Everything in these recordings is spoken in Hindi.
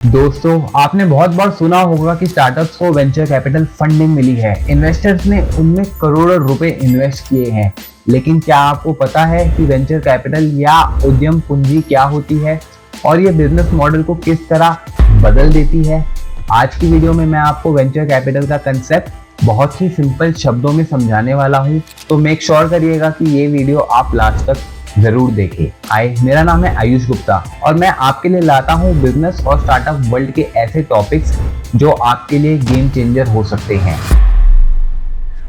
दोस्तों, आपने बहुत बार सुना होगा कि स्टार्टअप्स को वेंचर कैपिटल फंडिंग मिली है। इन्वेस्टर्स ने उनमें करोड़ों रुपए इन्वेस्ट किए हैं। लेकिन क्या आपको पता है कि वेंचर कैपिटल या उद्यम पूंजी क्या होती है और ये बिजनेस मॉडल को किस तरह बदल देती है? आज की वीडियो में मैं आपको वेंचर कैपिटल का कंसेप्ट बहुत ही सिंपल शब्दों में समझाने वाला हूँ, तो मेक श्योर करिएगा कि ये वीडियो आप लास्ट तक जरूर देखें। हाय, मेरा नाम है आयुष गुप्ता और मैं आपके लिए लाता हूँ बिजनेस और स्टार्टअप वर्ल्ड के ऐसे टॉपिक्स जो आपके लिए गेम चेंजर हो सकते हैं।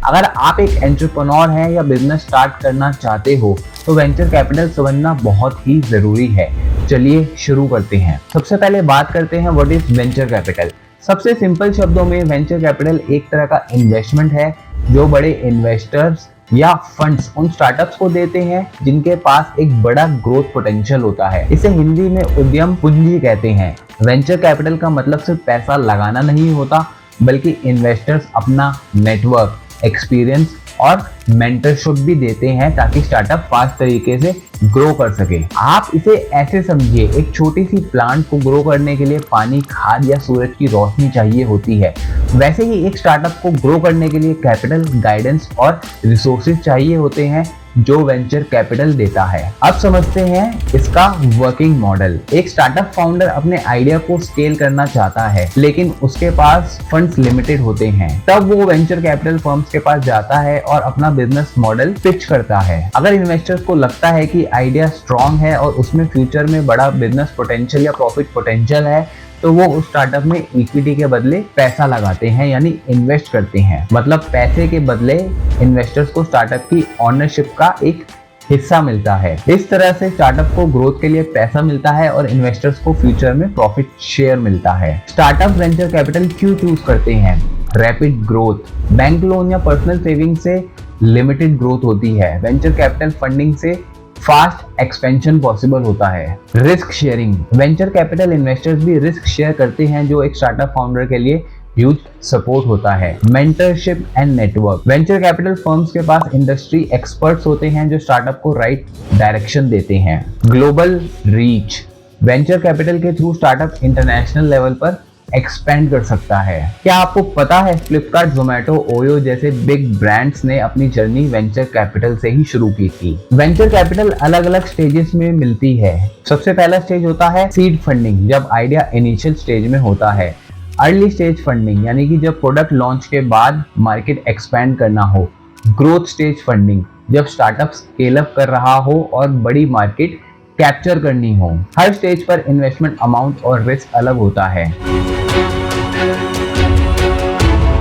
अगर आप एक एंटरप्रेन्योर हैं या बिजनेस स्टार्ट करना चाहते हो तो वेंचर कैपिटल समझना बहुत ही जरूरी है। चलिए शुरू करते हैं। सबसे पहले बात करते हैं व्हाट इज वेंचर कैपिटल। सबसे सिंपल शब्दों में वेंचर कैपिटल एक तरह का इन्वेस्टमेंट है जो बड़े इन्वेस्टर्स या फंड्स उन स्टार्टअप्स को देते हैं जिनके पास एक बड़ा ग्रोथ पोटेंशियल होता है। इसे हिंदी में उद्यम पूंजी कहते हैं। वेंचर कैपिटल का मतलब सिर्फ पैसा लगाना नहीं होता, बल्कि इन्वेस्टर्स अपना नेटवर्क, एक्सपीरियंस और मेंटरशिप भी देते हैं ताकि स्टार्टअप फास्ट तरीके से ग्रो कर सके। आप इसे ऐसे समझिए, एक छोटी सी प्लांट को ग्रो करने के लिए पानी, खाद या सूरज की रोशनी चाहिए होती है। वैसे ही एक स्टार्टअप को ग्रो करने के लिए कैपिटल, गाइडेंस और रिसोर्सेज चाहिए होते हैं जो वेंचर कैपिटल देता है। अब समझते हैं इसका वर्किंग मॉडल। एक स्टार्टअप फाउंडर अपने आइडिया को स्केल करना चाहता है, लेकिन उसके पास फंड्स लिमिटेड होते हैं। तब वो वेंचर कैपिटल फर्म्स के पास जाता है और अपना बिजनेस मॉडल पिच करता है। अगर इन्वेस्टर्स को लगता है कि आइडिया स्ट्रॉन्ग है और उसमें फ्यूचर में बड़ा बिजनेस पोटेंशियल या प्रॉफिट पोटेंशियल है, तो वो उस स्टार्टअप में इक्विटी के बदले पैसा लगाते हैं, यानी इन्वेस्ट करते हैं। मतलब पैसे के बदले इन्वेस्टर्स को स्टार्टअप की ओनरशिप का एक हिस्सा मिलता है। इस तरह से स्टार्टअप को ग्रोथ के लिए पैसा मिलता है और इन्वेस्टर्स को फ्यूचर में प्रॉफिट शेयर मिलता है। स्टार्टअप वेंचर कैपिटल क्यों चूज करते हैं? Rapid growth. बैंक लोन या पर्सनल सेविंग से लिमिटेड ग्रोथ होती है। वेंचर कैपिटल फंडिंग से फास्ट एक्सपेंशन पॉसिबल होता है। Risk sharing. Venture capital investors भी रिस्क शेयर करते हैं जो एक स्टार्टअप फाउंडर के लिए ह्यूज सपोर्ट होता है। Mentorship and network. Venture capital firms के पास इंडस्ट्री एक्सपर्ट्स होते हैं जो स्टार्टअप को राइट डायरेक्शन देते हैं। Global reach. वेंचर कैपिटल के थ्रू स्टार्टअप इंटरनेशनल लेवल पर एक्सपेंड कर सकता है। क्या आपको पता है फ्लिपकार्ट, जोमेटो, ओयो जैसे बिग ब्रांड्स ने अपनी जर्नी वेंचर कैपिटल से ही शुरू की थी। वेंचर कैपिटल अलग अलग स्टेजेस में मिलती है। सबसे पहला स्टेज होता है सीड फंडिंग, जब आइडिया इनिशियल स्टेज में होता है। अर्ली स्टेज फंडिंग, यानी कि जब प्रोडक्ट लॉन्च के बाद मार्केट एक्सपेंड करना हो। ग्रोथ स्टेज फंडिंग, जब स्टार्टअप स्केल अप कर रहा हो और बड़ी मार्केट कैप्चर करनी हो। हर स्टेज पर इन्वेस्टमेंट अमाउंट और रिस्क अलग होता है।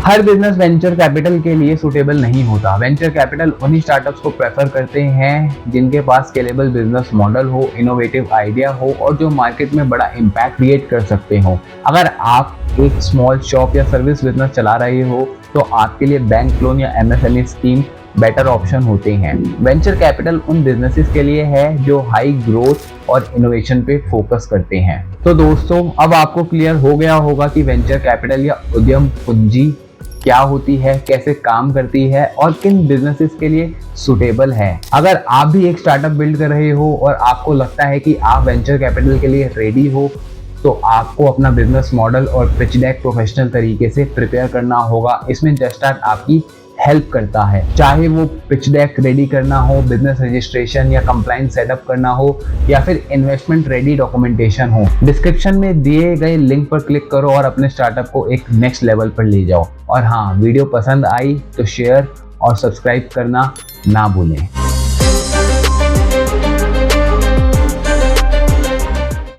हर बिजनेस वेंचर कैपिटल के लिए सुटेबल नहीं होता। वेंचर कैपिटल उन्हीं स्टार्टअप्स को प्रेफर करते हैं जिनके पास स्केलेबल बिजनेस मॉडल हो, इनोवेटिव आइडिया हो और जो मार्केट में बड़ा इम्पैक्ट क्रिएट कर सकते हो। अगर आप एक स्मॉल शॉप या सर्विस बिजनेस चला रहे हो तो आपके लिए बैंक लोन या एमएसएमई स्कीम बेटर ऑप्शन होते हैं। वेंचर कैपिटल उन बिजनेसेस के लिए है जो हाई ग्रोथ और इनोवेशन पे फोकस करते हैं। तो दोस्तों, अब आपको क्लियर हो गया होगा कि वेंचर कैपिटल या उद्यम पूंजी क्या होती है, कैसे काम करती है और किन बिजनेसेस के लिए सुटेबल है। अगर आप भी एक स्टार्टअप बिल्ड कर रहे हो और आपको लगता है कि आप वेंचर कैपिटल के लिए रेडी हो, तो आपको अपना बिजनेस मॉडल और पिच डेक प्रोफेशनल तरीके से प्रिपेयर करना होगा। इसमें जस्टार्ट आपकी हेल्प करता है, चाहे वो पिच डेक रेडी करना हो, बिजनेस रजिस्ट्रेशन या कंप्लायंस सेटअप करना हो या फिर इन्वेस्टमेंट रेडी डॉक्यूमेंटेशन हो। डिस्क्रिप्शन में दिए गए लिंक पर क्लिक करो और अपने स्टार्टअप को एक नेक्स्ट लेवल पर ले जाओ। और हाँ, वीडियो पसंद आई तो शेयर और सब्सक्राइब करना ना भूलें।